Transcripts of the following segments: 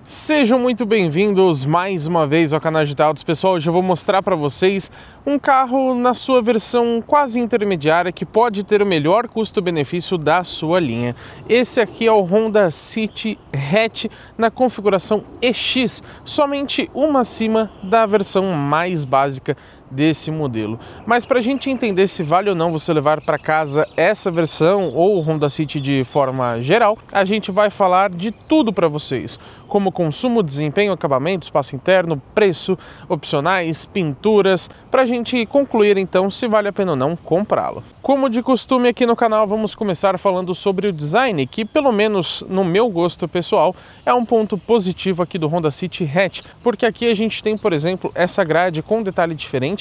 Sejam muito bem-vindos mais uma vez ao canal Digital Autos. Pessoal, hoje eu vou mostrar para vocês um carro na sua versão quase intermediária que pode ter o melhor custo-benefício da sua linha. Esse aqui é o Honda City Hatch na configuração EX, somente uma acima da versão mais básica desse modelo. Mas para a gente entender se vale ou não você levar para casa essa versão ou o Honda City de forma geral, a gente vai falar de tudo para vocês, como consumo, desempenho, acabamento, espaço interno, preço, opcionais, pinturas, para a gente concluir então se vale a pena ou não comprá-lo. Como de costume aqui no canal, vamos começar falando sobre o design, que pelo menos no meu gosto pessoal é um ponto positivo aqui do Honda City Hatch, porque aqui a gente tem, por exemplo, essa grade com um detalhe diferente.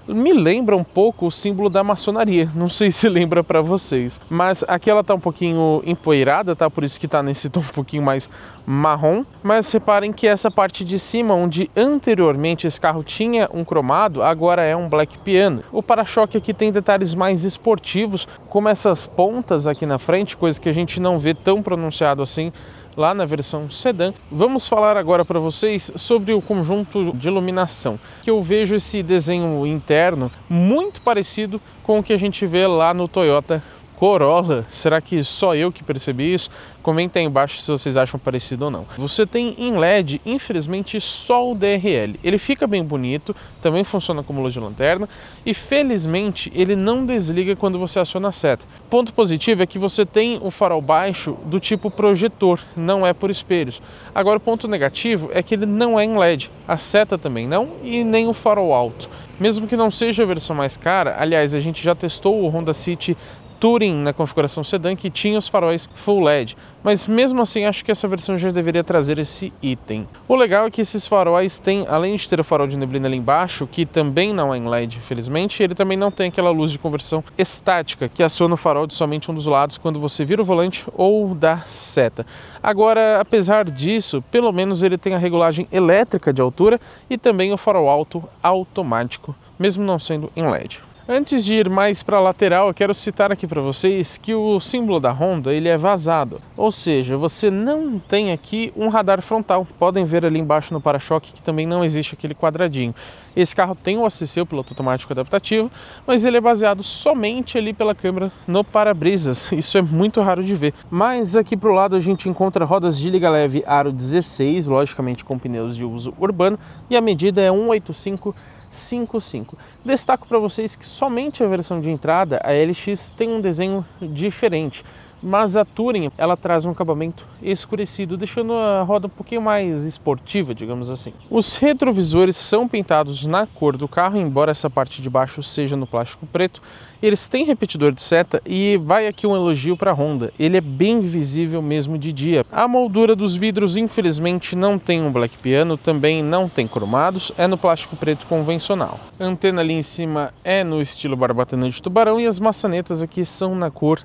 Me lembra um pouco o símbolo da maçonaria, não sei se lembra para vocês, mas aqui ela tá um pouquinho empoeirada, tá? Por isso que tá nesse tom um pouquinho mais marrom, mas reparem que essa parte de cima, onde anteriormente esse carro tinha um cromado, agora é um black piano. O para-choque aqui tem detalhes mais esportivos, como essas pontas aqui na frente, coisa que a gente não vê tão pronunciado assim lá na versão sedã. Vamos falar agora para vocês sobre o conjunto de iluminação, que eu vejo esse desenho interno muito parecido com o que a gente vê lá no Toyota Corolla. Será que só eu que percebi isso? Comenta aí embaixo se vocês acham parecido ou não. Você tem em LED, infelizmente, só o DRL. Ele fica bem bonito, também funciona como luz de lanterna e felizmente ele não desliga quando você aciona a seta. Ponto positivo é que você tem o farol baixo do tipo projetor, não é por espelhos. Agora o ponto negativo é que ele não é em LED, a seta também não e nem o farol alto. Mesmo que não seja a versão mais cara, aliás, a gente já testou o Honda City Touring na configuração sedã que tinha os faróis Full LED, mas mesmo assim acho que essa versão já deveria trazer esse item. O legal é que esses faróis têm, além de ter o farol de neblina ali embaixo, que também não é em LED, infelizmente, ele também não tem aquela luz de conversão estática que aciona o farol de somente um dos lados quando você vira o volante ou dá seta. Agora, apesar disso, pelo menos ele tem a regulagem elétrica de altura e também o farol alto automático, mesmo não sendo em LED. Antes de ir mais para a lateral, eu quero citar aqui para vocês que o símbolo da Honda ele é vazado, ou seja, você não tem aqui um radar frontal. Podem ver ali embaixo no para-choque que também não existe aquele quadradinho. Esse carro tem o ACC, o piloto automático adaptativo, mas ele é baseado somente ali pela câmera no para-brisas. Isso é muito raro de ver. Mas aqui para o lado a gente encontra rodas de liga leve aro 16, logicamente com pneus de uso urbano, e a medida é 185/55. Destaco para vocês que somente a versão de entrada, a LX, tem um desenho diferente, mas a Touring ela traz um acabamento escurecido, deixando a roda um pouquinho mais esportiva, digamos assim. Os retrovisores são pintados na cor do carro, embora essa parte de baixo seja no plástico preto. Eles têm repetidor de seta e vai aqui um elogio para a Honda, ele é bem visível mesmo de dia. A moldura dos vidros infelizmente não tem um black piano, também não tem cromados, é no plástico preto convencional. A antena ali em cima é no estilo barbatana de tubarão e as maçanetas aqui são na cor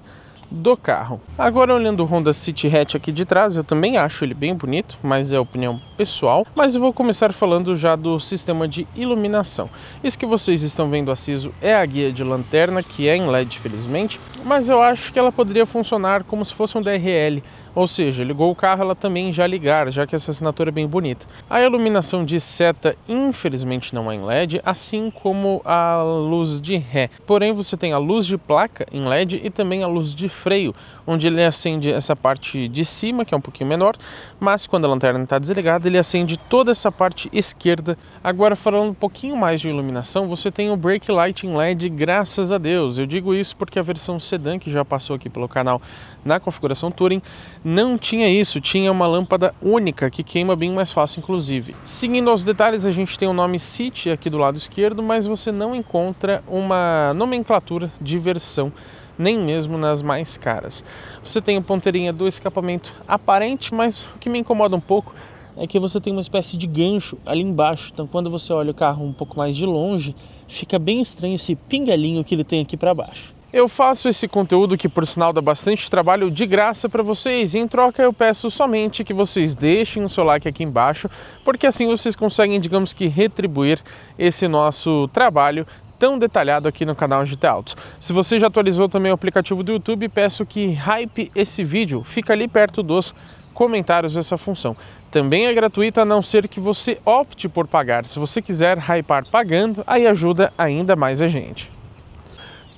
do carro. Agora olhando o Honda City Hatch aqui de trás, eu também acho ele bem bonito, mas é opinião pessoal. Mas eu vou começar falando já do sistema de iluminação. Isso que vocês estão vendo aceso é a guia de lanterna, que é em LED felizmente, mas eu acho que ela poderia funcionar como se fosse um DRL, ou seja, ligou o carro ela também já ligar, já que essa assinatura é bem bonita. A iluminação de seta infelizmente não é em LED, assim como a luz de ré. Porém você tem a luz de placa em LED e também a luz de freio, onde ele acende essa parte de cima, que é um pouquinho menor, mas quando a lanterna está desligada, ele acende toda essa parte esquerda. Agora, falando um pouquinho mais de iluminação, você tem o Brake Light em LED, graças a Deus. Eu digo isso porque a versão sedã, que já passou aqui pelo canal na configuração Touring, não tinha isso, tinha uma lâmpada única, que queima bem mais fácil, inclusive. Seguindo aos detalhes, a gente tem o nome City aqui do lado esquerdo, mas você não encontra uma nomenclatura de versão, nem mesmo nas mais caras. Você tem a ponteirinha do escapamento aparente, mas o que me incomoda um pouco é que você tem uma espécie de gancho ali embaixo, então quando você olha o carro um pouco mais de longe, fica bem estranho esse pingalinho que ele tem aqui para baixo. Eu faço esse conteúdo que, por sinal, dá bastante trabalho de graça para vocês, e em troca eu peço somente que vocês deixem o seu like aqui embaixo, porque assim vocês conseguem, digamos que, retribuir esse nosso trabalho tão detalhado aqui no canal Digital Autos. Se você já atualizou também o aplicativo do YouTube, peço que hype esse vídeo, fica ali perto dos comentários essa função. Também é gratuita, a não ser que você opte por pagar. Se você quiser hypar pagando, aí ajuda ainda mais a gente.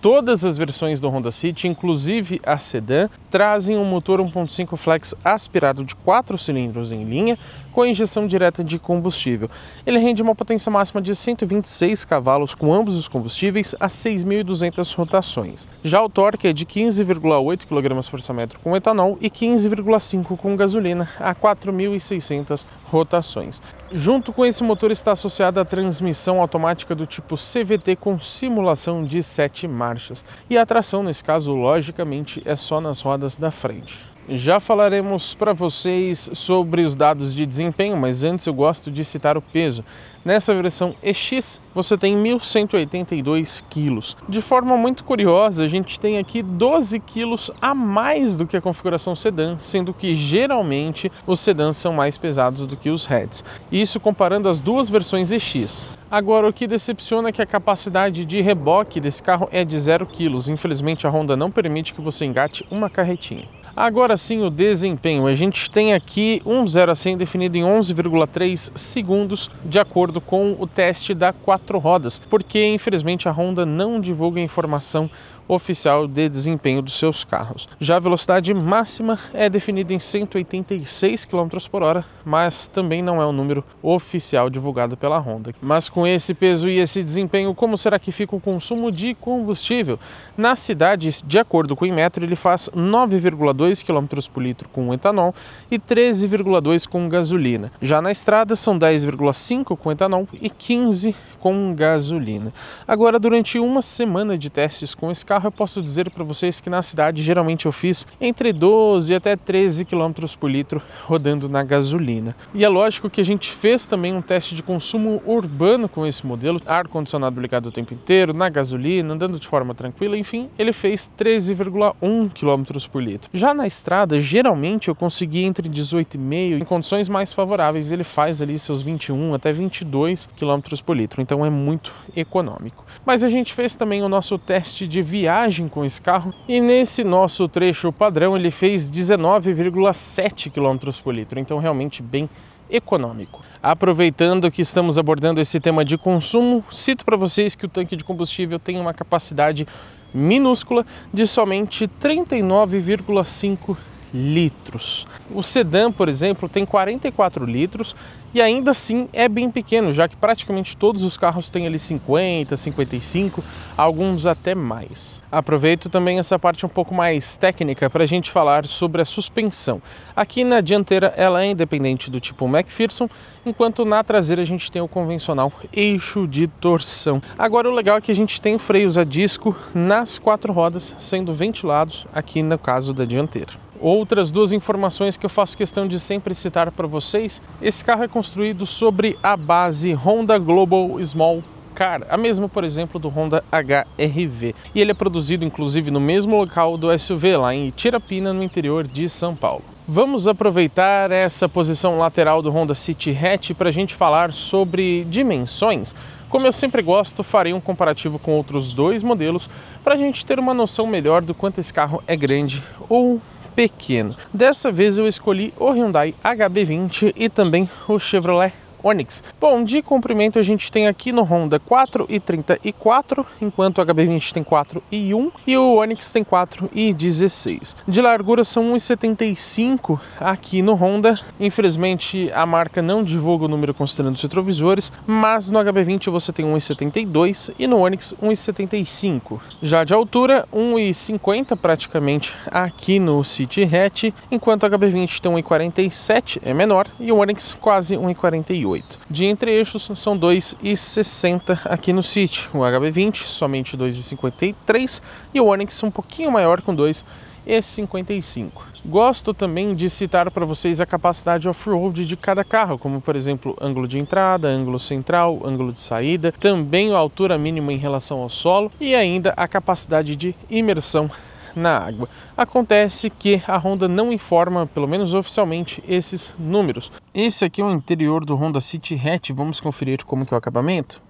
Todas as versões do Honda City, inclusive a sedã, trazem um motor 1.5 flex aspirado de 4 cilindros em linha com a injeção direta de combustível. Ele rende uma potência máxima de 126 cavalos com ambos os combustíveis a 6.200 rotações. Já o torque é de 15,8 kgfm com etanol e 15,5 com gasolina a 4.600 rotações. Junto com esse motor está associada a transmissão automática do tipo CVT com simulação de 7 marchas. E a tração, nesse caso, logicamente, é só nas rodas da frente. Já falaremos para vocês sobre os dados de desempenho, mas antes eu gosto de citar o peso. Nessa versão EX você tem 1.182 quilos. De forma muito curiosa, a gente tem aqui 12 quilos a mais do que a configuração sedã, sendo que geralmente os sedãs são mais pesados do que os hatches. Isso comparando as duas versões EX. Agora, o que decepciona é que a capacidade de reboque desse carro é de 0 kg. Infelizmente, a Honda não permite que você engate uma carretinha. Agora sim, o desempenho. A gente tem aqui um 0 a 100 definido em 11,3 segundos, de acordo com o teste da 4 rodas, porque infelizmente a Honda não divulga a informação oficial de desempenho dos seus carros. Já a velocidade máxima é definida em 186 km por hora, mas também não é o número oficial divulgado pela Honda. Mas com esse peso e esse desempenho, como será que fica o consumo de combustível? Nas cidades, de acordo com o Inmetro, ele faz 9,2 km por litro com etanol e 13,2 com gasolina. Já na estrada são 10,5 com etanol e 15 com gasolina. Agora, durante uma semana de testes com esse carro, eu posso dizer para vocês que na cidade geralmente eu fiz entre 12 até 13 km por litro rodando na gasolina. E é lógico que a gente fez também um teste de consumo urbano com esse modelo, ar-condicionado ligado o tempo inteiro, na gasolina, andando de forma tranquila, enfim, ele fez 13,1 km por litro. Já na estrada, geralmente eu consegui entre 18,5, em condições mais favoráveis, ele faz ali seus 21 até 22 km por litro, então é muito econômico. Mas a gente fez também o nosso teste de viagem com esse carro e nesse nosso trecho padrão ele fez 19,7 km por litro, então realmente bem econômico. Aproveitando que estamos abordando esse tema de consumo, cito para vocês que o tanque de combustível tem uma capacidade minúscula de somente 39,5 litros. O sedã, por exemplo, tem 44 litros e ainda assim é bem pequeno, já que praticamente todos os carros têm ali 50, 55, alguns até mais. Aproveito também essa parte um pouco mais técnica para a gente falar sobre a suspensão. Aqui na dianteira ela é independente do tipo McPherson, enquanto na traseira a gente tem o convencional eixo de torção. Agora o legal é que a gente tem freios a disco nas 4 rodas, sendo ventilados aqui no caso da dianteira. Outras duas informações que eu faço questão de sempre citar para vocês: esse carro é construído sobre a base Honda Global Small Car, a mesma, por exemplo, do Honda HR-V. E ele é produzido, inclusive, no mesmo local do SUV, lá em Tirapina, no interior de São Paulo. Vamos aproveitar essa posição lateral do Honda City Hatch para a gente falar sobre dimensões. Como eu sempre gosto, farei um comparativo com outros dois modelos para a gente ter uma noção melhor do quanto esse carro é grande ou pequeno. Dessa vez eu escolhi o Hyundai HB20 e também o Chevrolet Onix. Bom, de comprimento a gente tem aqui no Honda 4,34, enquanto o HB20 tem 4,1 e o Onix tem 4,16. De largura são 1,75 aqui no Honda. Infelizmente a marca não divulga o número considerando os retrovisores, mas no HB20 você tem 1,72 e no Onix 1,75. Já de altura 1,50 praticamente aqui no City Hatch, enquanto o HB20 tem 1,47, é menor, e o Onix quase 1,48. De entre-eixos são 2,60 aqui no City, o HB20 somente 2,53 e o Onix um pouquinho maior com 2,55. Gosto também de citar para vocês a capacidade off-road de cada carro, como por exemplo ângulo de entrada, ângulo central, ângulo de saída, também a altura mínima em relação ao solo e ainda a capacidade de imersão na água. Acontece que a Honda não informa, pelo menos oficialmente, esses números. Esse aqui é o interior do Honda City Hatch, vamos conferir como que é o acabamento.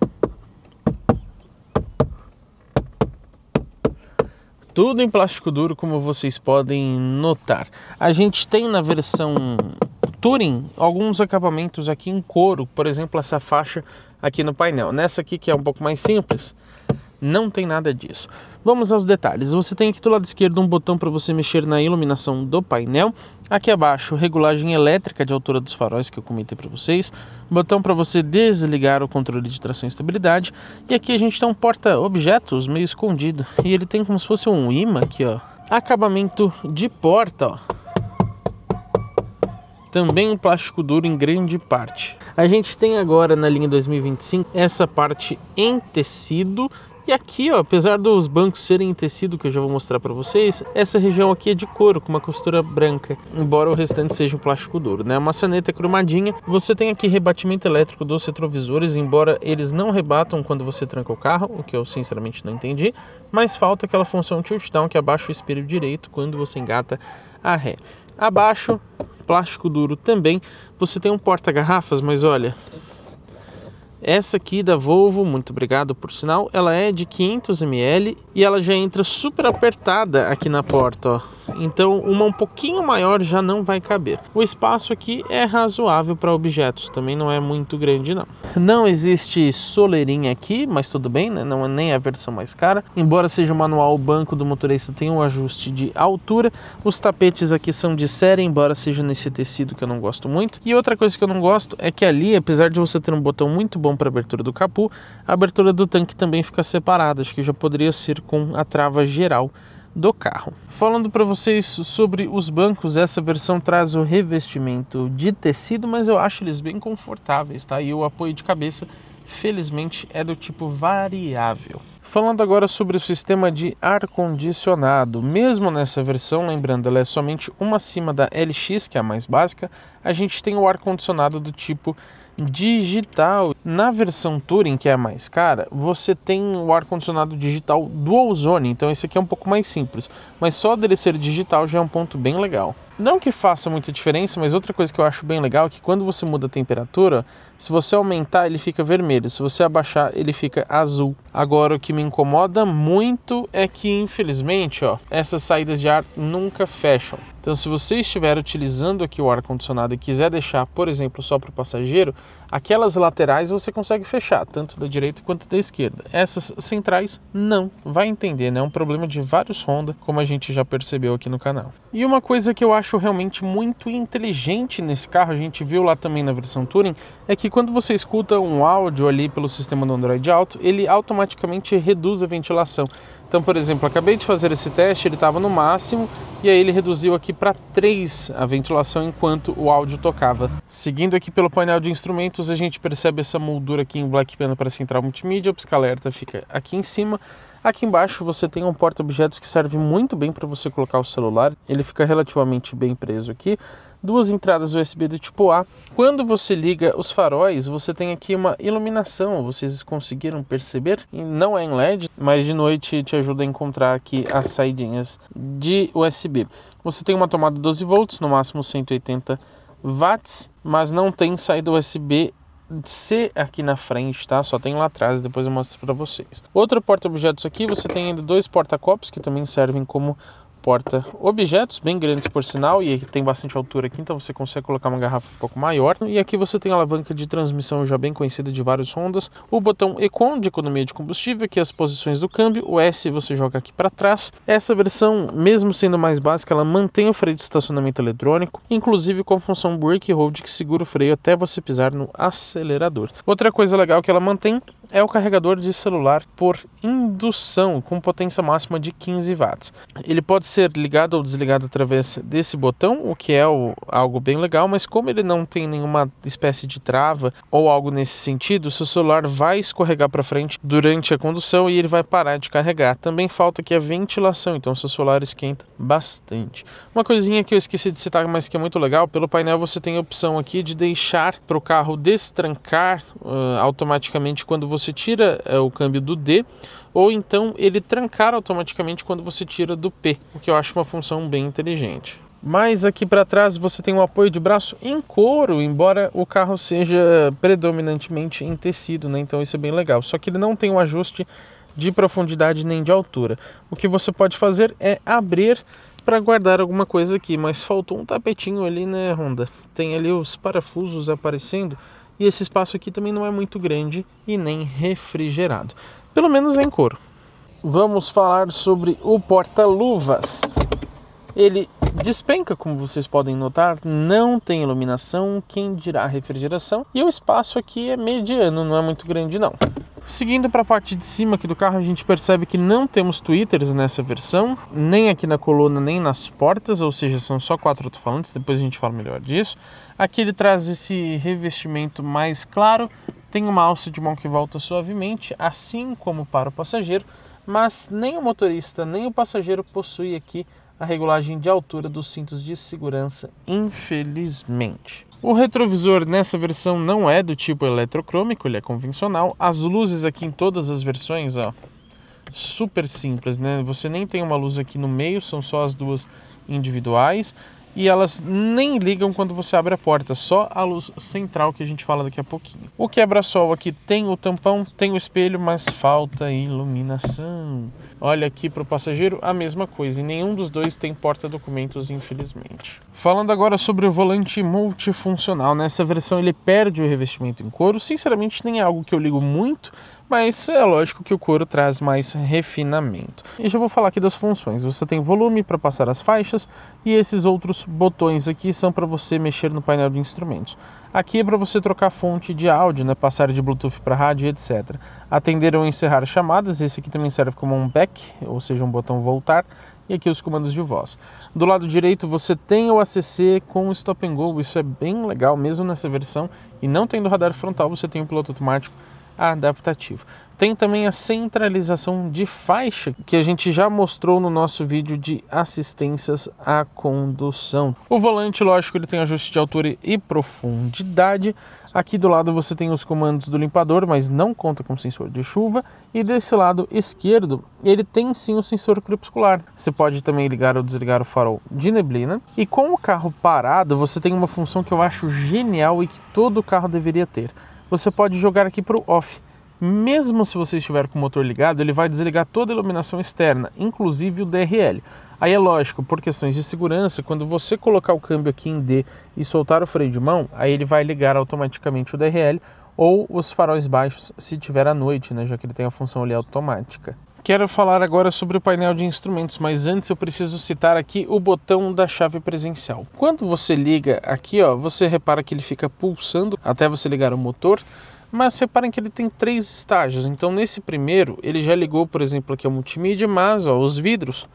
tudo em plástico duro, como vocês podem notar. A gente tem na versão Touring alguns acabamentos aqui em couro, por exemplo, essa faixa aqui no painel. Nessa aqui, que é um pouco mais simples, não tem nada disso. Vamos aos detalhes. Você tem aqui do lado esquerdo um botão para você mexer na iluminação do painel. Aqui abaixo, regulagem elétrica de altura dos faróis, que eu comentei para vocês. Botão para você desligar o controle de tração e estabilidade. E aqui a gente tem um porta-objetos meio escondido. E ele tem como se fosse um imã aqui, ó. Acabamento de porta, ó. Também um plástico duro em grande parte. A gente tem agora na linha 2025 essa parte em tecido. E aqui, ó, apesar dos bancos serem em tecido, que eu já vou mostrar para vocês, essa região aqui é de couro, com uma costura branca, embora o restante seja um plástico duro, né? A maçaneta cromadinha. Você tem aqui rebatimento elétrico dos retrovisores, embora eles não rebatam quando você tranca o carro, o que eu sinceramente não entendi, mas falta aquela função tilt down que abaixa o espelho direito quando você engata a ré. Abaixo, plástico duro também. Você tem um porta-garrafas, mas olha, essa aqui da Volvo, muito obrigado por sinal, ela é de 500 ml e ela já entra super apertada aqui na porta, ó. Então uma um pouquinho maior já não vai caber. O espaço aqui é razoável para objetos, também não é muito grande não. Não existe soleirinha aqui, mas tudo bem, né? Não é nem a versão mais cara. Embora seja manual, o banco do motorista tem um ajuste de altura. Os tapetes aqui são de série, embora seja nesse tecido que eu não gosto muito. E outra coisa que eu não gosto é que ali, apesar de você ter um botão muito bom para abertura do capô, a abertura do tanque também fica separada. Acho que já poderia ser com a trava geral do carro. Falando para vocês sobre os bancos, essa versão traz o revestimento de tecido, mas eu acho eles bem confortáveis, tá? E o apoio de cabeça, felizmente, é do tipo variável. Falando agora sobre o sistema de ar-condicionado, mesmo nessa versão, lembrando, ela é somente uma acima da LX, que é a mais básica, a gente tem o ar-condicionado do tipo digital. Na versão Touring, que é a mais cara, você tem o ar-condicionado digital Dual Zone, então esse aqui é um pouco mais simples, mas só dele ser digital já é um ponto bem legal. Não que faça muita diferença, mas outra coisa que eu acho bem legal é que quando você muda a temperatura, se você aumentar ele fica vermelho, se você abaixar ele fica azul. Agora o que me incomoda muito é que infelizmente, ó, essas saídas de ar nunca fecham. Então se você estiver utilizando aqui o ar-condicionado e quiser deixar, por exemplo, só para o passageiro, aquelas laterais você consegue fechar, tanto da direita quanto da esquerda. Essas centrais não, vai entender, né? É um problema de vários Honda, como a gente já percebeu aqui no canal. E uma coisa que eu acho realmente muito inteligente nesse carro, a gente viu lá também na versão Touring, é que quando você escuta um áudio ali pelo sistema do Android Auto, ele automaticamente reduz a ventilação. Então, por exemplo, acabei de fazer esse teste, ele estava no máximo e aí ele reduziu aqui para 3 a ventilação enquanto o áudio tocava. Seguindo aqui pelo painel de instrumentos, a gente percebe essa moldura aqui em Black Piano para central multimídia, o pisca-alerta fica aqui em cima. Aqui embaixo você tem um porta-objetos que serve muito bem para você colocar o celular, ele fica relativamente bem preso aqui. 2 entradas USB do tipo A. Quando você liga os faróis, você tem aqui uma iluminação, vocês conseguiram perceber? Não é em LED, mas de noite te ajuda a encontrar aqui as saidinhas de USB. Você tem uma tomada 12 volts, no máximo 180 watts, mas não tem saída USB-C aqui na frente, tá? Só tem lá atrás, depois eu mostro para vocês. Outro porta-objetos aqui, você tem ainda 2 porta-copos que também servem como porta-objetos, bem grandes por sinal, e tem bastante altura aqui, então você consegue colocar uma garrafa um pouco maior. E aqui você tem a alavanca de transmissão já bem conhecida de vários Hondas, o botão Econ de economia de combustível, aqui as posições do câmbio, o S você joga aqui para trás. Essa versão, mesmo sendo mais básica, ela mantém o freio de estacionamento eletrônico, inclusive com a função Brake Hold, que segura o freio até você pisar no acelerador. Outra coisa legal que ela mantém é o carregador de celular por indução, com potência máxima de 15 watts. Ele pode ser ligado ou desligado através desse botão, o que é algo bem legal, mas como ele não tem nenhuma espécie de trava ou algo nesse sentido, seu celular vai escorregar para frente durante a condução e ele vai parar de carregar. Também falta aqui a ventilação, então seu celular esquenta bastante. Uma coisinha que eu esqueci de citar, mas que é muito legal, pelo painel você tem a opção aqui de deixar para o carro destrancar automaticamente quando você tira o câmbio do D, ou então ele trancar automaticamente quando você tira do P, o que eu acho uma função bem inteligente. Mas aqui para trás você tem um apoio de braço em couro, embora o carro seja predominantemente em tecido, né? Então isso é bem legal. Só que ele não tem um ajuste de profundidade nem de altura. O que você pode fazer é abrir para guardar alguma coisa aqui, mas faltou um tapetinho ali, né, Honda? Tem ali os parafusos aparecendo e esse espaço aqui também não é muito grande e nem refrigerado, pelo menos em couro. Vamos falar sobre o porta-luvas. Ele despenca, como vocês podem notar, não tem iluminação, quem dirá refrigeração, e o espaço aqui é mediano, não é muito grande não. Seguindo para a parte de cima aqui do carro, a gente percebe que não temos tweeters nessa versão, nem aqui na coluna, nem nas portas, ou seja, são só 4 alto-falantes, depois a gente fala melhor disso. Aqui ele traz esse revestimento mais claro, tem uma alça de mão que volta suavemente, assim como para o passageiro, mas nem o motorista nem o passageiro possui aqui a regulagem de altura dos cintos de segurança, infelizmente. O retrovisor nessa versão não é do tipo eletrocrômico, ele é convencional. As luzes aqui em todas as versões, ó, super simples, né? Você nem tem uma luz aqui no meio, são só as duas individuais. E elas nem ligam quando você abre a porta, só a luz central que a gente fala daqui a pouquinho. O quebra-sol aqui tem o tampão, tem o espelho, mas falta iluminação. Olha aqui para o passageiro, a mesma coisa, e nenhum dos dois tem porta-documentos, infelizmente. Falando agora sobre o volante multifuncional, nessa versão ele perde o revestimento em couro, sinceramente nem é algo que eu ligo muito, mas é lógico que o couro traz mais refinamento. E já vou falar aqui das funções. Você tem volume para passar as faixas e esses outros botões aqui são para você mexer no painel de instrumentos. Aqui é para você trocar fonte de áudio, né, passar de Bluetooth para rádio, etc. Atender ou encerrar chamadas, esse aqui também serve como um back, ou seja, um botão voltar. E aqui os comandos de voz. Do lado direito você tem o ACC com Stop and Go, isso é bem legal mesmo nessa versão. E não tendo radar frontal, você tem o piloto automático adaptativo. Tem também a centralização de faixa, que a gente já mostrou no nosso vídeo de assistências à condução. O volante, lógico, ele tem ajuste de altura e profundidade. Aqui do lado você tem os comandos do limpador, mas não conta com sensor de chuva. E desse lado esquerdo, ele tem sim o sensor crepuscular. Você pode também ligar ou desligar o farol de neblina. E com o carro parado, você tem uma função que eu acho genial e que todo carro deveria ter. Você pode jogar aqui para o off. Mesmo se você estiver com o motor ligado, ele vai desligar toda a iluminação externa, inclusive o DRL. Aí é lógico, por questões de segurança, quando você colocar o câmbio aqui em D e soltar o freio de mão, aí ele vai ligar automaticamente o DRL ou os faróis baixos se tiver à noite, né, já que ele tem a função ali automática. Quero falar agora sobre o painel de instrumentos, mas antes eu preciso citar aqui o botão da chave presencial. Quando você liga aqui, ó, você repara que ele fica pulsando até você ligar o motor, mas reparem que ele tem 3 estágios. Então nesse primeiro ele já ligou, por exemplo, aqui a multimídia, mas ó, os vidros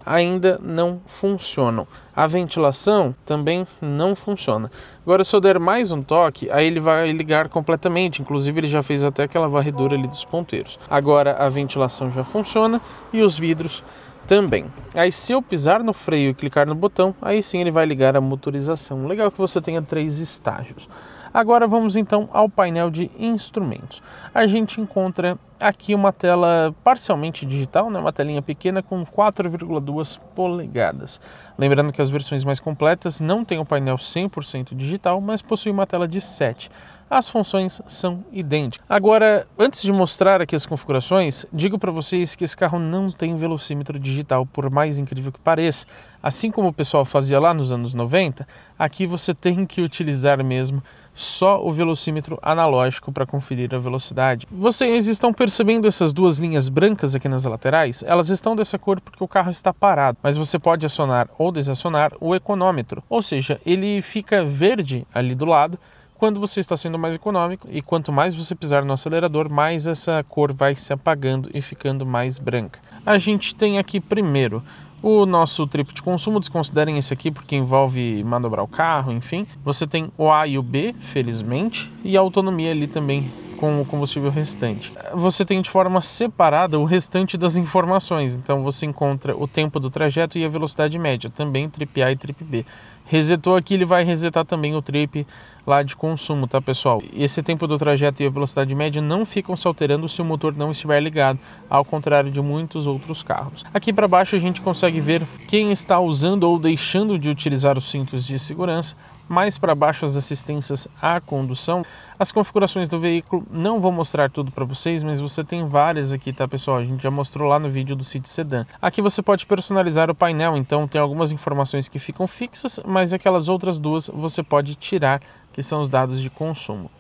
ainda não funcionam. A ventilação também não funciona. Agora se eu der mais um toque, aí ele vai ligar completamente, inclusive ele já fez até aquela varredura ali dos ponteiros. Agora a ventilação já funciona e os vidros também. Aí se eu pisar no freio e clicar no botão, aí sim ele vai ligar a motorização. Legal que você tenha 3 estágios. Agora vamos então ao painel de instrumentos. A gente encontra aqui uma tela parcialmente digital, né? Uma telinha pequena com 4,2 polegadas. Lembrando que as versões mais completas não têm o painel 100% digital, mas possuem uma tela de 7. As funções são idênticas. Agora, antes de mostrar aqui as configurações, digo para vocês que esse carro não tem velocímetro digital, por mais incrível que pareça. Assim como o pessoal fazia lá nos anos 90, aqui você tem que utilizar mesmo só o velocímetro analógico para conferir a velocidade. Vocês estão percebendo essas 2 linhas brancas aqui nas laterais? Elas estão dessa cor porque o carro está parado, mas você pode acionar ou desacionar o econômetro, ou seja, ele fica verde ali do lado quando você está sendo mais econômico, e quanto mais você pisar no acelerador, mais essa cor vai se apagando e ficando mais branca. A gente tem aqui primeiro o nosso triplo de consumo, desconsiderem esse aqui porque envolve manobrar o carro, enfim. Você tem o A e o B, felizmente, e a autonomia ali também com o combustível restante. Você tem de forma separada o restante das informações, então você encontra o tempo do trajeto e a velocidade média, também trip A e trip B. Resetou aqui, ele vai resetar também o trip lá de consumo, tá pessoal? Esse tempo do trajeto e a velocidade média não ficam se alterando se o motor não estiver ligado, ao contrário de muitos outros carros. Aqui para baixo a gente consegue ver quem está usando ou deixando de utilizar os cintos de segurança, Mais para baixo as assistências à condução. As configurações do veículo, não vou mostrar tudo para vocês, mas você tem várias aqui, tá pessoal? A gente já mostrou lá no vídeo do City Sedan. Aqui você pode personalizar o painel, então tem algumas informações que ficam fixas, mas aquelas outras duas você pode tirar, que são os dados de consumo.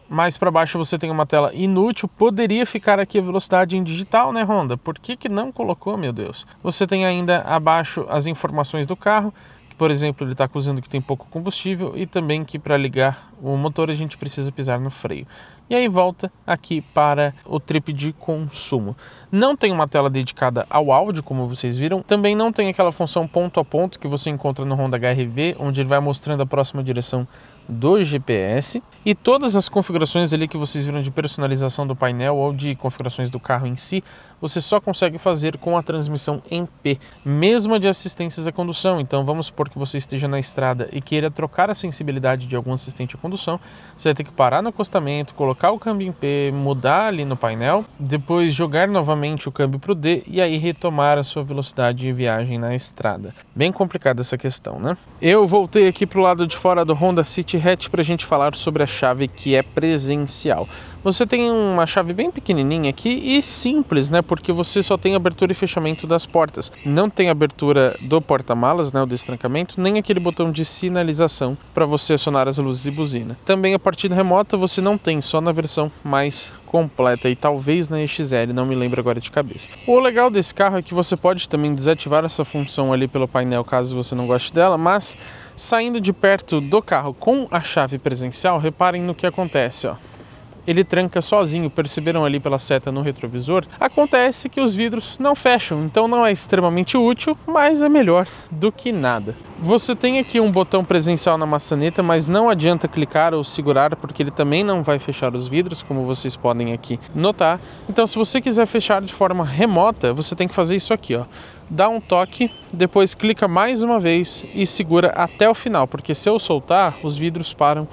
Mais para baixo você tem uma tela inútil, poderia ficar aqui a velocidade em digital, né, Honda? Por que não colocou, meu Deus? Você tem ainda abaixo as informações do carro, que, por exemplo, ele está acusando que tem pouco combustível e também que para ligar o motor a gente precisa pisar no freio. E aí volta aqui para o trip de consumo. Não tem uma tela dedicada ao áudio, como vocês viram. Também não tem aquela função ponto a ponto que você encontra no Honda HR-V, onde ele vai mostrando a próxima direção do GPS. E todas as configurações ali que vocês viram de personalização do painel ou de configurações do carro em si, você só consegue fazer com a transmissão em P, mesmo a de assistências à condução. Então vamos supor que você esteja na estrada e queira trocar a sensibilidade de algum assistente à condução, você vai ter que parar no acostamento, colocar o câmbio em P, mudar ali no painel, depois jogar novamente o câmbio para o D e aí retomar a sua velocidade de viagem na estrada. Bem complicada essa questão, né? Eu voltei aqui para o lado de fora do Honda City Hatch para a gente falar sobre a chave que é presencial. Você tem uma chave bem pequenininha aqui e simples, né? Porque você só tem abertura e fechamento das portas. Não tem abertura do porta-malas, né? O destrancamento, nem aquele botão de sinalização para você acionar as luzes e buzina. Também a partida remota você não tem, só na versão mais completa e talvez na EXL, não me lembro agora de cabeça. O legal desse carro é que você pode também desativar essa função ali pelo painel caso você não goste dela, mas saindo de perto do carro com a chave presencial, reparem no que acontece, ó. Ele tranca sozinho, perceberam ali pela seta no retrovisor? Acontece que os vidros não fecham, então não é extremamente útil, mas é melhor do que nada. Você tem aqui um botão presencial na maçaneta, mas não adianta clicar ou segurar, porque ele também não vai fechar os vidros, como vocês podem aqui notar. Então se você quiser fechar de forma remota, você tem que fazer isso aqui, ó. Dá um toque, depois clica mais uma vez e segura até o final, porque se eu soltar, os vidros param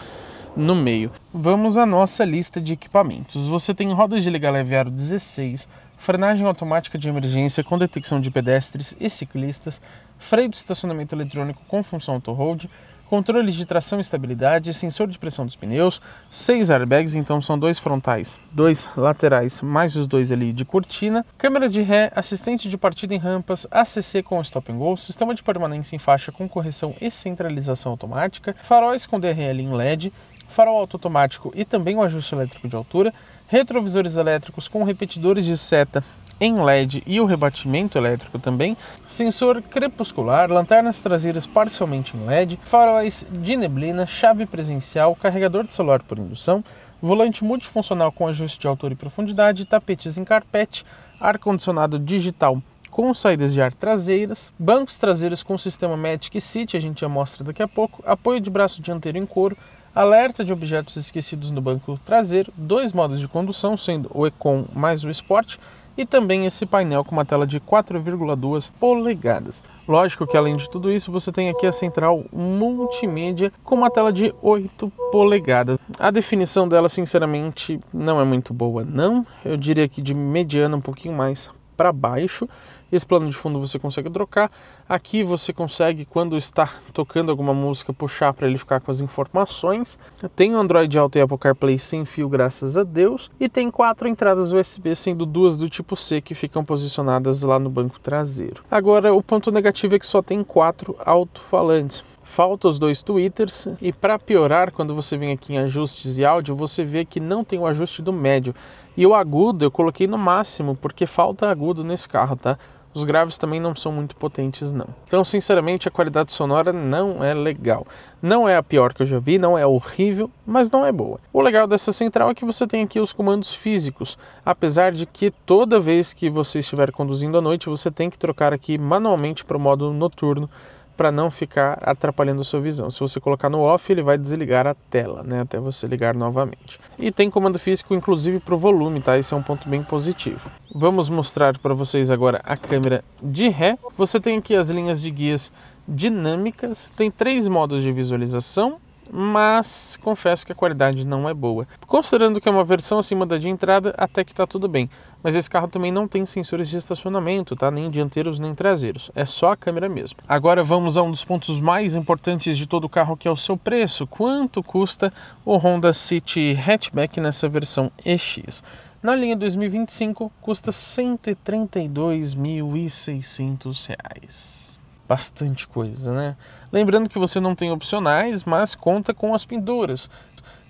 no meio. Vamos à nossa lista de equipamentos. Você tem rodas de liga leve aro 16, frenagem automática de emergência com detecção de pedestres e ciclistas, freio de estacionamento eletrônico com função auto-hold, controles de tração e estabilidade, sensor de pressão dos pneus, 6 airbags, então são 2 frontais, 2 laterais, mais os 2 ali de cortina, câmera de ré, assistente de partida em rampas, ACC com stop and go, sistema de permanência em faixa com correção e centralização automática, faróis com DRL em LED, farol automático e também o ajuste elétrico de altura, retrovisores elétricos com repetidores de seta em LED e o rebatimento elétrico também, sensor crepuscular, lanternas traseiras parcialmente em LED, faróis de neblina, chave presencial, carregador de celular por indução, volante multifuncional com ajuste de altura e profundidade, tapetes em carpete, ar-condicionado digital com saídas de ar traseiras, bancos traseiros com sistema Magic Seat, a gente já mostra daqui a pouco, apoio de braço dianteiro em couro, alerta de objetos esquecidos no banco traseiro, 2 modos de condução, sendo o Econ mais o Sport, e também esse painel com uma tela de 4,2 polegadas. Lógico que além de tudo isso, você tem aqui a central multimídia com uma tela de 8 polegadas. A definição dela, sinceramente, não é muito boa, não. Eu diria que de mediana um pouquinho mais para baixo. Esse plano de fundo você consegue trocar. Aqui você consegue, quando está tocando alguma música, puxar para ele ficar com as informações. Tem o Android Auto e Apple CarPlay sem fio, graças a Deus. E tem 4 entradas USB, sendo 2 do tipo C, que ficam posicionadas lá no banco traseiro. Agora, o ponto negativo é que só tem 4 alto-falantes. Falta os 2 tweeters e para piorar, quando você vem aqui em ajustes e áudio, você vê que não tem o ajuste do médio. E o agudo eu coloquei no máximo, porque falta agudo nesse carro, tá? Os graves também não são muito potentes, não. Então, sinceramente, a qualidade sonora não é legal. Não é a pior que eu já vi, não é horrível, mas não é boa. O legal dessa central é que você tem aqui os comandos físicos, apesar de que toda vez que você estiver conduzindo à noite, você tem que trocar aqui manualmente para o modo noturno, para não ficar atrapalhando a sua visão. Se você colocar no off, ele vai desligar a tela, né, até você ligar novamente. E tem comando físico, inclusive, para o volume, tá? Esse é um ponto bem positivo. Vamos mostrar para vocês agora a câmera de ré. Você tem aqui as linhas de guias dinâmicas, tem 3 modos de visualização mas confesso que a qualidade não é boa. Considerando que é uma versão acima da de entrada, até que tá tudo bem. Mas esse carro também não tem sensores de estacionamento, tá? Nem dianteiros nem traseiros, é só a câmera mesmo. Agora vamos a um dos pontos mais importantes de todo o carro, que é o seu preço. Quanto custa o Honda City Hatchback nessa versão EX? Na linha 2025 custa R$ 132.600. Bastante coisa, né? Lembrando que você não tem opcionais, mas conta com as pinturas.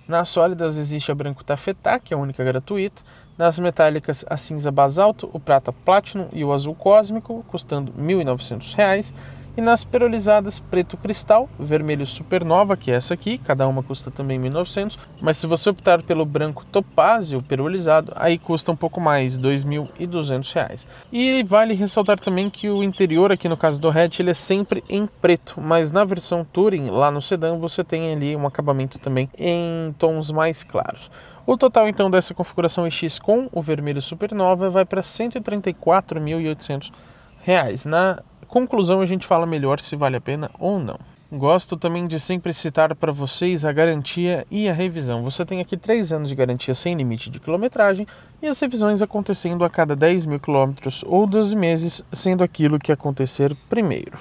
Nas sólidas existe a branco tafetá, que é a única gratuita. Nas metálicas, a cinza basalto, o prata platinum e o azul cósmico, custando R$ 1.900. E nas perolizadas, preto cristal, vermelho supernova, que é essa aqui, cada uma custa também R$ 1.900. Mas se você optar pelo branco topázio perolizado, aí custa um pouco mais, R$ 2.200. E vale ressaltar também que o interior, aqui no caso do hatch, ele é sempre em preto. Mas na versão Touring, lá no sedã, você tem ali um acabamento também em tons mais claros. O total então dessa configuração EX com o vermelho supernova vai para R$ 134.800. Na conclusão a gente fala melhor se vale a pena ou não. Gosto também de sempre citar para vocês a garantia e a revisão. Você tem aqui 3 anos de garantia sem limite de quilometragem e as revisões acontecendo a cada 10.000 quilômetros ou 12 meses, sendo aquilo que acontecer primeiro.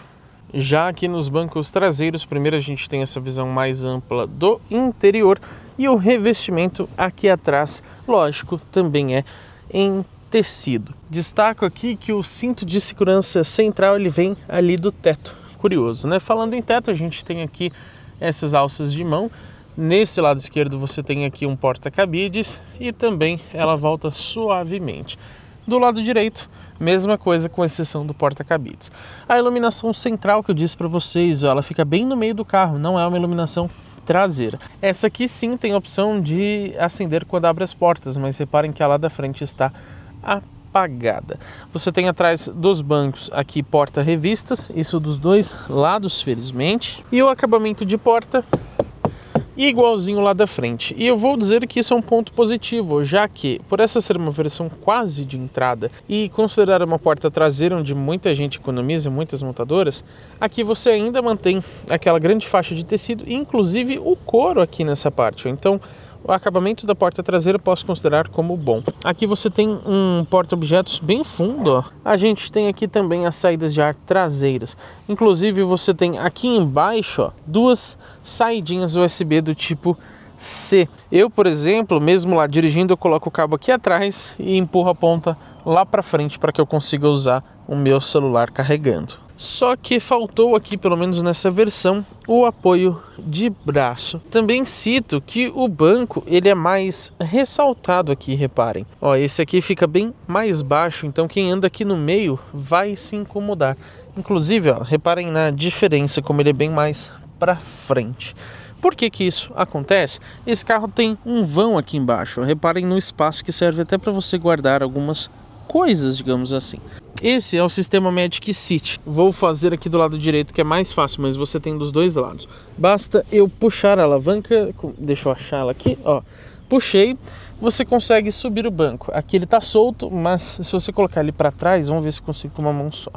Já aqui nos bancos traseiros, primeiro a gente tem essa visão mais ampla do interior e o revestimento aqui atrás, lógico, também é em tecido. Destaco aqui que o cinto de segurança central ele vem ali do teto. Curioso, né? Falando em teto, a gente tem aqui essas alças de mão. Nesse lado esquerdo você tem aqui um porta-cabides e também ela volta suavemente. Do lado direito, mesma coisa com exceção do porta-cabides. A iluminação central que eu disse para vocês, ela fica bem no meio do carro, não é uma iluminação traseira. Essa aqui sim tem a opção de acender quando abre as portas, mas reparem que a lá da frente está apagada. Você tem atrás dos bancos aqui porta-revistas, isso dos dois lados, felizmente, e o acabamento de porta igualzinho lá da frente. E eu vou dizer que isso é um ponto positivo, já que, por essa ser uma versão quase de entrada e considerar uma porta traseira onde muita gente economiza, muitas montadoras, aqui você ainda mantém aquela grande faixa de tecido, inclusive o couro aqui nessa parte. Então, o acabamento da porta traseira posso considerar como bom. Aqui você tem um porta-objetos bem fundo, ó. A gente tem aqui também as saídas de ar traseiras. Inclusive você tem aqui embaixo, ó, 2 saidinhas USB do tipo C. Eu, por exemplo, mesmo lá dirigindo, eu coloco o cabo aqui atrás e empurro a ponta lá para frente para que eu consiga usar o meu celular carregando. Só que faltou aqui, pelo menos nessa versão, o apoio de braço. Também cito que o banco ele é mais ressaltado aqui, reparem. Ó, esse aqui fica bem mais baixo, então quem anda aqui no meio vai se incomodar. Inclusive, ó, reparem na diferença, como ele é bem mais para frente. Por que que isso acontece? Esse carro tem um vão aqui embaixo. Reparem no espaço que serve até para você guardar algumas coisas, digamos assim. Esse é o sistema Magic Seat. Vou fazer aqui do lado direito, que é mais fácil, mas você tem dos dois lados. Basta eu puxar a alavanca, deixa eu achar ela aqui, ó. Puxei, você consegue subir o banco. Aqui ele tá solto, mas se você colocar ele para trás, vamos ver se consigo com uma mão só.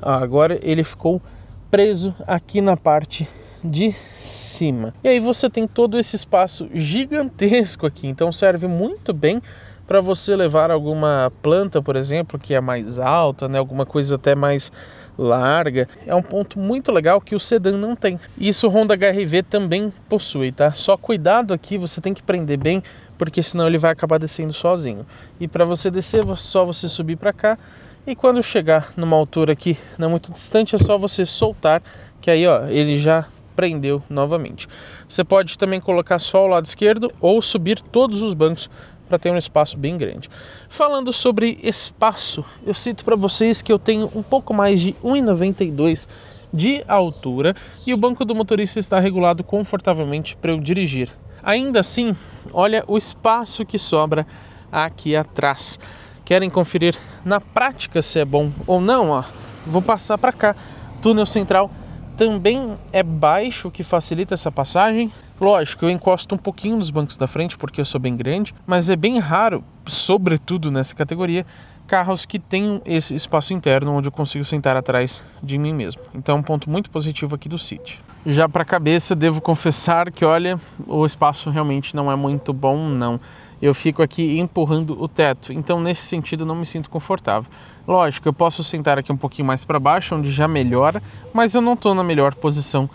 Agora ele ficou preso aqui na parte de cima. E aí você tem todo esse espaço gigantesco aqui, então serve muito bem para você levar alguma planta, por exemplo, que é mais alta, né, alguma coisa até mais larga. É um ponto muito legal que o sedã não tem. Isso o Honda HR-V também possui, tá? Só cuidado aqui, você tem que prender bem, porque senão ele vai acabar descendo sozinho. E para você descer, é só você subir para cá. E quando chegar numa altura aqui, não muito distante, é só você soltar, que aí, ó, ele já prendeu novamente. Você pode também colocar só o lado esquerdo ou subir todos os bancos para ter um espaço bem grande. Falando sobre espaço, eu cito para vocês que eu tenho um pouco mais de 1,92 de altura e o banco do motorista está regulado confortavelmente para eu dirigir. Ainda assim, olha o espaço que sobra aqui atrás. Querem conferir na prática se é bom ou não? Ó, vou passar para cá. Túnel central também é baixo, o que facilita essa passagem. Lógico, eu encosto um pouquinho nos bancos da frente porque eu sou bem grande, mas é bem raro, sobretudo nessa categoria, carros que tenham esse espaço interno onde eu consigo sentar atrás de mim mesmo. Então é um ponto muito positivo aqui do City. Já para a cabeça, devo confessar que, olha, o espaço realmente não é muito bom, não. Eu fico aqui empurrando o teto, então nesse sentido não me sinto confortável. Lógico, eu posso sentar aqui um pouquinho mais para baixo, onde já melhora, mas eu não estou na melhor posição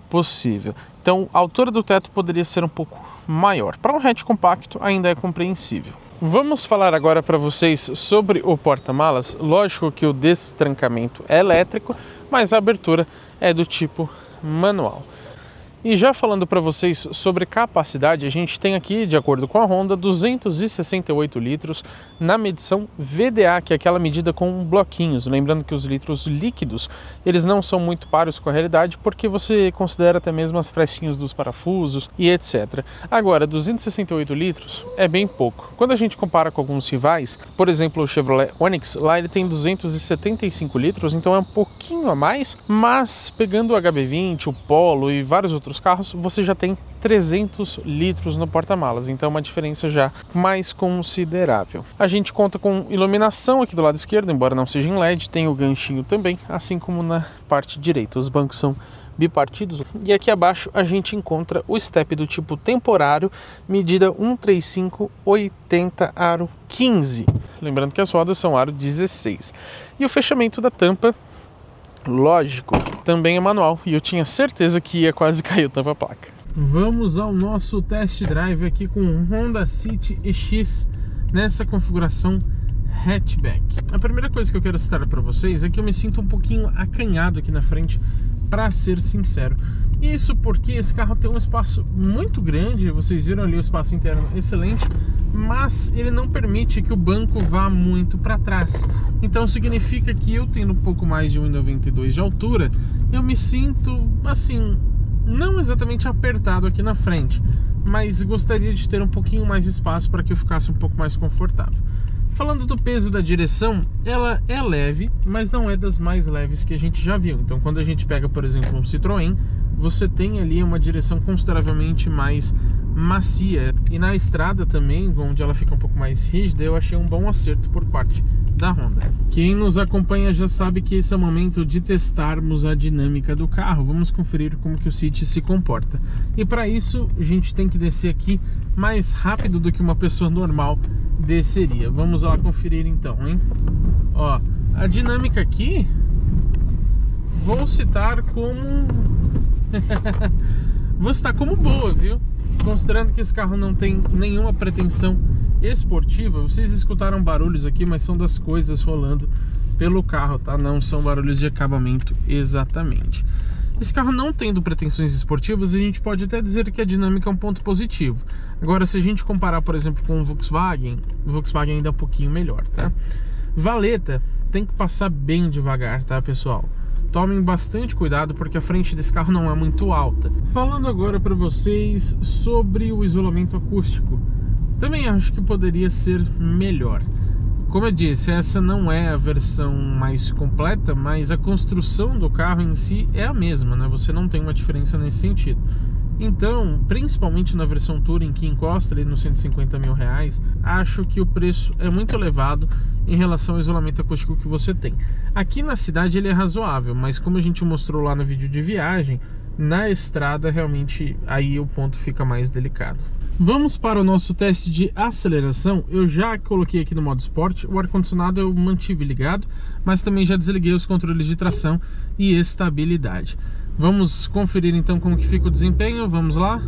possível. Então a altura do teto poderia ser um pouco maior. Para um hatch compacto ainda é compreensível. Vamos falar agora para vocês sobre o porta-malas. Lógico que o destrancamento é elétrico, mas a abertura é do tipo manual. E já falando para vocês sobre capacidade, a gente tem aqui, de acordo com a Honda, 268 litros na medição VDA, que é aquela medida com bloquinhos. Lembrando que os litros líquidos, eles não são muito pares com a realidade, porque você considera até mesmo as frestinhas dos parafusos e etc. Agora, 268 litros é bem pouco. Quando a gente compara com alguns rivais, por exemplo, o Chevrolet Onix, lá ele tem 275 litros, então é um pouquinho a mais, mas pegando o HB20, o Polo e vários outros carros, você já tem 300 litros no porta-malas, então é uma diferença já mais considerável. A gente conta com iluminação aqui do lado esquerdo, embora não seja em LED, tem o ganchinho também, assim como na parte direita. Os bancos são bipartidos e aqui abaixo a gente encontra o step do tipo temporário, medida 135/80 aro 15. Lembrando que as rodas são aro 16. E o fechamento da tampa, lógico, também é manual, e eu tinha certeza que ia quase cair o tampa-placa. Vamos ao nosso test drive aqui com o Honda City EX nessa configuração hatchback. A primeira coisa que eu quero citar para vocês é que eu me sinto um pouquinho acanhado aqui na frente, para ser sincero. Isso porque esse carro tem um espaço muito grande, vocês viram ali o espaço interno excelente, mas ele não permite que o banco vá muito para trás. Então significa que eu tendo um pouco mais de 1,92 de altura, eu me sinto assim, não exatamente apertado aqui na frente, mas gostaria de ter um pouquinho mais de espaço para que eu ficasse um pouco mais confortável. Falando do peso da direção, ela é leve, mas não é das mais leves que a gente já viu. Então quando a gente pega, por exemplo, um Citroën, você tem ali uma direção consideravelmente mais macia. E na estrada também, onde ela fica um pouco mais rígida, eu achei um bom acerto por parte da Honda. Quem nos acompanha já sabe que esse é o momento de testarmos a dinâmica do carro. Vamos conferir como que o City se comporta. E para isso, a gente tem que descer aqui mais rápido do que uma pessoa normal desceria. Vamos lá conferir então, hein? Ó, a dinâmica aqui, vou citar como... vou citar como boa, viu? Considerando que esse carro não tem nenhuma pretensão esportiva. Vocês escutaram barulhos aqui, mas são das coisas rolando pelo carro, tá? Não são barulhos de acabamento exatamente. Esse carro não tendo pretensões esportivas, a gente pode até dizer que a dinâmica é um ponto positivo. Agora, se a gente comparar, por exemplo, com o Volkswagen ainda é um pouquinho melhor, tá? Valeta tem que passar bem devagar, tá, pessoal? Tomem bastante cuidado porque a frente desse carro não é muito alta. Falando agora para vocês sobre o isolamento acústico, também acho que poderia ser melhor. Como eu disse, essa não é a versão mais completa, mas a construção do carro em si é a mesma, né? Você não tem uma diferença nesse sentido. Então, principalmente na versão Touring, que encosta ali nos 150 mil reais, acho que o preço é muito elevado em relação ao isolamento acústico que você tem. Aqui na cidade ele é razoável, mas como a gente mostrou lá no vídeo de viagem, na estrada realmente aí o ponto fica mais delicado. Vamos para o nosso teste de aceleração. Eu já coloquei aqui no modo Sport, o ar-condicionado eu mantive ligado, mas também já desliguei os controles de tração e estabilidade. Vamos conferir então como que fica o desempenho, vamos lá.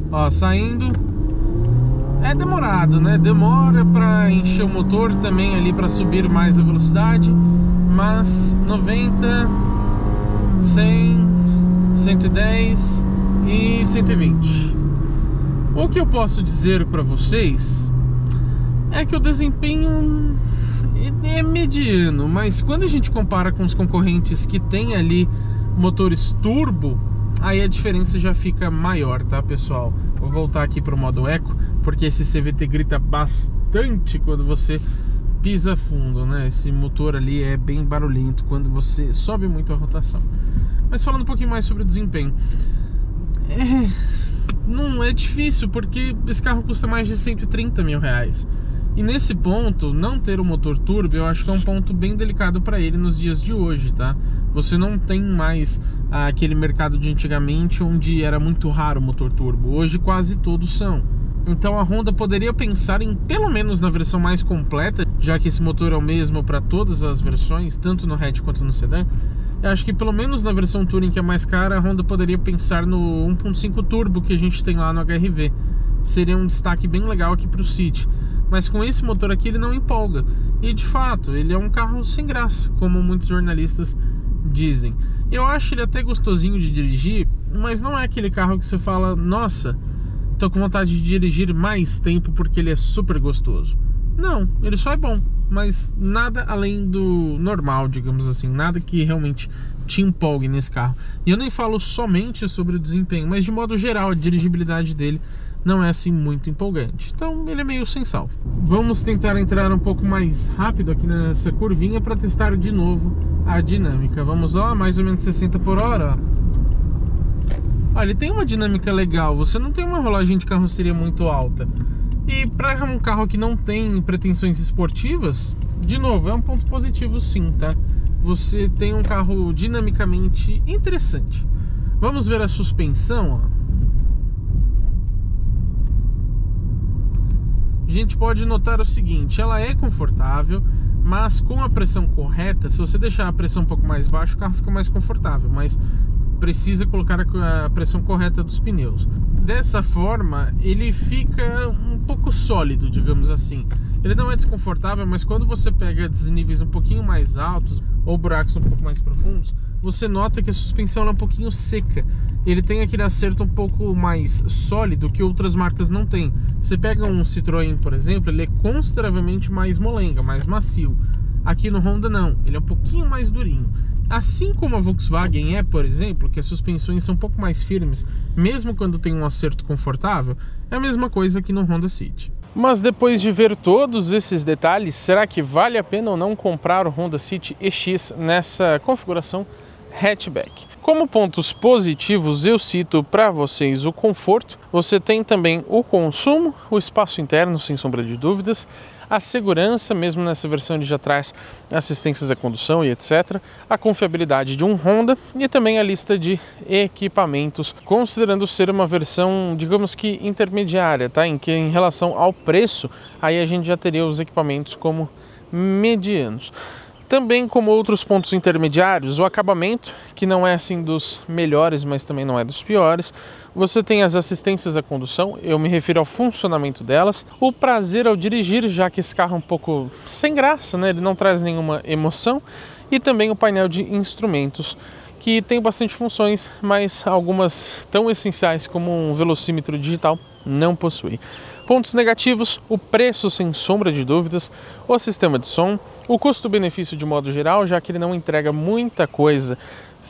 Ó, saindo. É demorado, né? Demora para encher o motor também ali para subir mais a velocidade, mas 90, 100, 110 e 120. O que eu posso dizer para vocês é que o desempenho é mediano, mas quando a gente compara com os concorrentes que tem ali motores turbo, aí a diferença já fica maior, tá, pessoal? Vou voltar aqui para o modo Eco, porque esse CVT grita bastante quando você pisa fundo, né? Esse motor ali é bem barulhento quando você sobe muito a rotação. Mas falando um pouquinho mais sobre o desempenho, não é difícil, porque esse carro custa mais de 130 mil reais. E nesse ponto, não ter o motor turbo, eu acho que é um ponto bem delicado para ele nos dias de hoje, tá? Você não tem mais aquele mercado de antigamente, onde era muito raro o motor turbo. Hoje quase todos são. Então a Honda poderia pensar em, pelo menos na versão mais completa, já que esse motor é o mesmo para todas as versões, tanto no hatch quanto no sedã. Eu acho que pelo menos na versão Touring, que é mais cara, a Honda poderia pensar no 1.5 turbo que a gente tem lá no HR-V. Seria um destaque bem legal aqui para o City. Mas com esse motor aqui ele não empolga. E de fato, ele é um carro sem graça, como muitos jornalistas dizem. Eu acho ele até gostosinho de dirigir, mas não é aquele carro que você fala, nossa, tô com vontade de dirigir mais tempo porque ele é super gostoso. Não, ele só é bom, mas nada além do normal, digamos assim. Nada que realmente te empolgue nesse carro. E eu nem falo somente sobre o desempenho, mas de modo geral a dirigibilidade dele não é assim muito empolgante. Então ele é meio sem sal. Vamos tentar entrar um pouco mais rápido aqui nessa curvinha para testar de novo a dinâmica. Vamos lá, mais ou menos 60 por hora. Ó, ele tem uma dinâmica legal. Você não tem uma rolagem de carroceria muito alta. E para um carro que não tem pretensões esportivas, de novo, é um ponto positivo sim, tá? Você tem um carro dinamicamente interessante. Vamos ver a suspensão, ó. A gente pode notar o seguinte, ela é confortável, mas com a pressão correta, se você deixar a pressão um pouco mais baixa, o carro fica mais confortável, mas precisa colocar a pressão correta dos pneus. Dessa forma, ele fica um pouco sólido, digamos assim. Ele não é desconfortável, mas quando você pega desníveis um pouquinho mais altos ou buracos um pouco mais profundos, você nota que a suspensão é um pouquinho seca. Ele tem aquele acerto um pouco mais sólido que outras marcas não têm. Você pega um Citroën, por exemplo, ele é consideravelmente mais molenga, mais macio. Aqui no Honda não, ele é um pouquinho mais durinho. Assim como a Volkswagen é, por exemplo, que as suspensões são um pouco mais firmes, mesmo quando tem um acerto confortável, é a mesma coisa aqui no Honda City. Mas depois de ver todos esses detalhes, será que vale a pena ou não comprar o Honda City EX nessa configuração hatchback? Como pontos positivos eu cito para vocês o conforto, você tem também o consumo, o espaço interno, sem sombra de dúvidas, a segurança, mesmo nessa versão ele já traz assistências à condução e etc, a confiabilidade de um Honda e também a lista de equipamentos, considerando ser uma versão, digamos que intermediária, tá? Em que em relação ao preço, aí a gente já teria os equipamentos como medianos. Também como outros pontos intermediários, o acabamento, que não é assim dos melhores, mas também não é dos piores. Você tem as assistências à condução, eu me refiro ao funcionamento delas. O prazer ao dirigir, já que esse carro é um pouco sem graça, né? Ele não traz nenhuma emoção. E também o painel de instrumentos, que tem bastante funções, mas algumas tão essenciais como um velocímetro digital não possui. Pontos negativos, o preço sem sombra de dúvidas, o sistema de som, o custo-benefício de modo geral, já que ele não entrega muita coisa,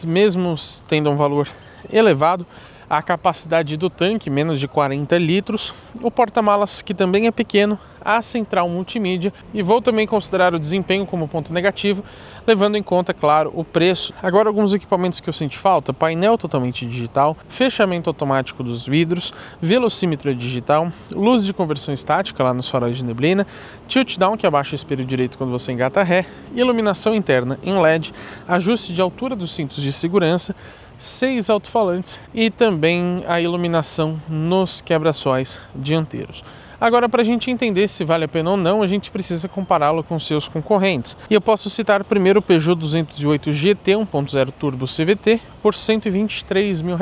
mesmo tendo um valor elevado, a capacidade do tanque, menos de 40 litros, o porta-malas, que também é pequeno, a central multimídia, e vou também considerar o desempenho como ponto negativo, levando em conta, claro, o preço. Agora, alguns equipamentos que eu senti falta: painel totalmente digital, fechamento automático dos vidros, velocímetro digital, luz de conversão estática lá nos faróis de neblina, tilt down, que abaixa o espelho direito quando você engata ré, iluminação interna em LED, ajuste de altura dos cintos de segurança, 6 alto-falantes e também a iluminação nos quebra-sóis dianteiros. Agora, para a gente entender se vale a pena ou não, a gente precisa compará-lo com seus concorrentes. E eu posso citar primeiro o Peugeot 208 GT 1.0 Turbo CVT por R$ 123 mil.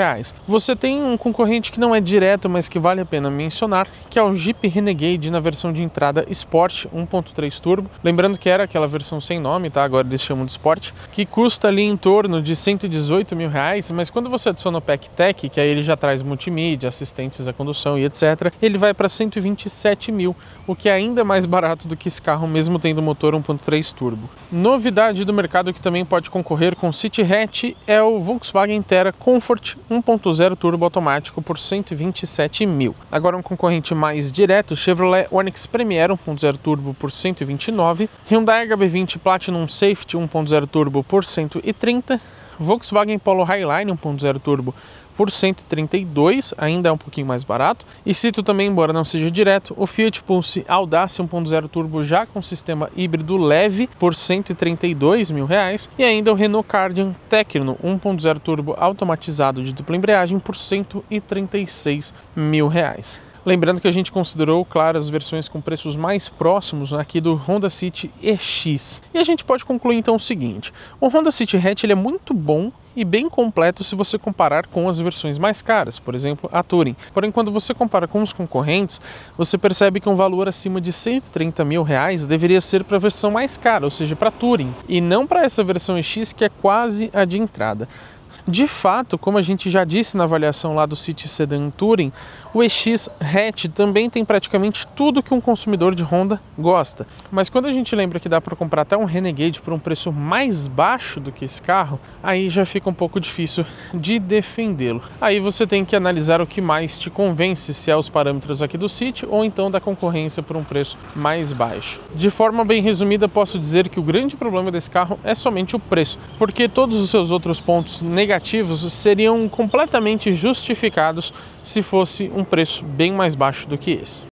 Você tem um concorrente que não é direto, mas que vale a pena mencionar, que é o Jeep Renegade na versão de entrada Sport 1.3 Turbo. Lembrando que era aquela versão sem nome, tá? Agora eles chamam de Sport, que custa ali em torno de R$ 118 mil, mas quando você adiciona o Pack Tech, que aí ele já traz multimídia, assistentes à condução e etc, ele vai para 127 mil, o que é ainda mais barato do que esse carro, mesmo tendo motor 1.3 turbo. Novidade do mercado que também pode concorrer com City Hatch é o Volkswagen Terra Comfort 1.0 turbo automático por 127 mil. Agora um concorrente mais direto, Chevrolet Onix Premier 1.0 turbo por 129, Hyundai HB20 Platinum Safety 1.0 turbo por 130, Volkswagen Polo Highline 1.0 turbo por por 132, ainda é um pouquinho mais barato. E cito também, embora não seja direto, o Fiat Pulse Audace 1.0 Turbo já com sistema híbrido leve por R$ 132 mil. E ainda o Renault Kardian Tecno 1.0 Turbo automatizado de dupla embreagem por R$ 136 mil. Lembrando que a gente considerou, claro, as versões com preços mais próximos aqui do Honda City EX. E a gente pode concluir então o seguinte: o Honda City Hatch ele é muito bom e bem completo se você comparar com as versões mais caras, por exemplo, a Touring. Porém, quando você compara com os concorrentes, você percebe que um valor acima de R$ 130 mil deveria ser para a versão mais cara, ou seja, para a Touring, e não para essa versão EX que é quase a de entrada. De fato, como a gente já disse na avaliação lá do City Sedan Touring, o EX Hatch também tem praticamente tudo que um consumidor de Honda gosta. Mas quando a gente lembra que dá para comprar até um Renegade por um preço mais baixo do que esse carro, aí já fica um pouco difícil de defendê-lo. Aí você tem que analisar o que mais te convence, se é os parâmetros aqui do City ou então da concorrência por um preço mais baixo. De forma bem resumida, posso dizer que o grande problema desse carro é somente o preço, porque todos os seus outros pontos negativos seriam completamente justificados se fosse um preço bem mais baixo do que esse.